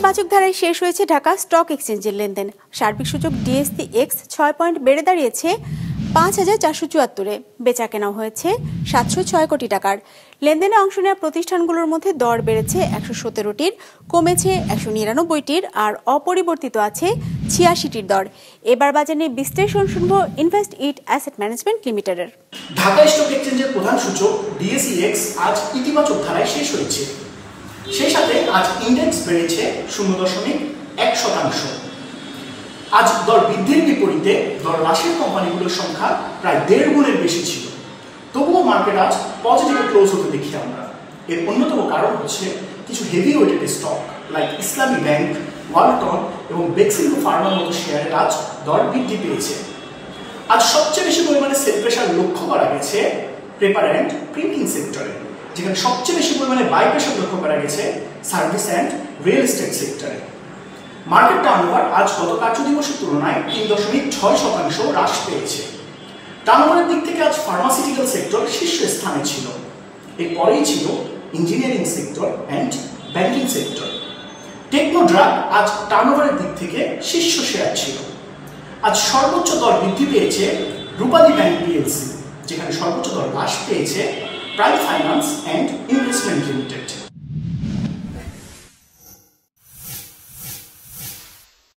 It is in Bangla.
ইতিবাচক ধারায় শেষ হয়েছে ঢাকা স্টক এক্সচেঞ্জের লেনদেন। সার্বিক সূচক ডিএসসি এক্স 6 পয়েন্ট বেড়ে দাঁড়িয়েছে ৫,৪৭৪-এ। বেচা কেনাও হয়েছে ৭০৬ কোটি টাকার। লেনদেনে অংশ নেওয়া প্রতিষ্ঠানগুলোর মধ্যে দর বেড়েছে ১১৭টির, কমেছে ১৯৯টির, আর অপরিবর্তিত আছে ৮৬টির দর। এবার বাজার নিয়ে বিশ্লেষণ শুনব ইনভেস্ট ইট অ্যাসেট ম্যানেজমেন্ট লিমিটেডের। ঢাকা স্টক এক্সচেঞ্জের প্রধান সূচক ডিএসসি এক্স আজ ইতিবাচক ধারায় শেষ হয়েছে। সেই সাথে আজ ইন্ডেক্স বেড়েছে 0.1%। আজ দর বৃদ্ধির বিপরীতে দর হ্রাসের কোম্পানিগুলোর সংখ্যা প্রায় 1.5 গুণের বেশি ছিল। তবুও মার্কেট আজ পজিটিভে ক্লোজ হতে দেখি আমরা। এর অন্যতম কারণ হচ্ছে কিছু হেভি ওয়েটেড স্টক লাইক ইসলামী ব্যাংক, ওয়ালটন এবং বেক্সিমকো ফার্মার মতো শেয়ারের আজ দর বৃদ্ধি পেয়েছে। আজ সবচেয়ে বেশি পরিমাণে সেল প্রেশার লক্ষ্য করা গেছে পেপার অ্যান্ড প্রিন্টিং সেক্টরে, যেখানে সবচেয়ে বেশি পরিমাণে বাই প্রেশার লক্ষ্য করা গেছে সার্ভিস অ্যান্ড রিয়েল এস্টেট সেক্টরে। মার্কেট টার্নওভার আজ গত কার্যদিবসের তুলনায় ৩.৬% হ্রাস পেয়েছে। টার্নওভারের দিক থেকে আজ ফার্মাসিউটিক্যাল সেক্টর শীর্ষস্থানে ছিল। এরপরেই ছিল engineering sector and banking sector. Techno drug আজ টার্নওভারের দিক থেকে শীর্ষ শেয়ার ছিল। আজ সর্বোচ্চ দর বৃদ্ধি পেয়েছে রূপালী ব্যাংক পিএলসি, যেখানে সর্বোচ্চ দর হ্রাস পেয়েছে prime finance and investment limited.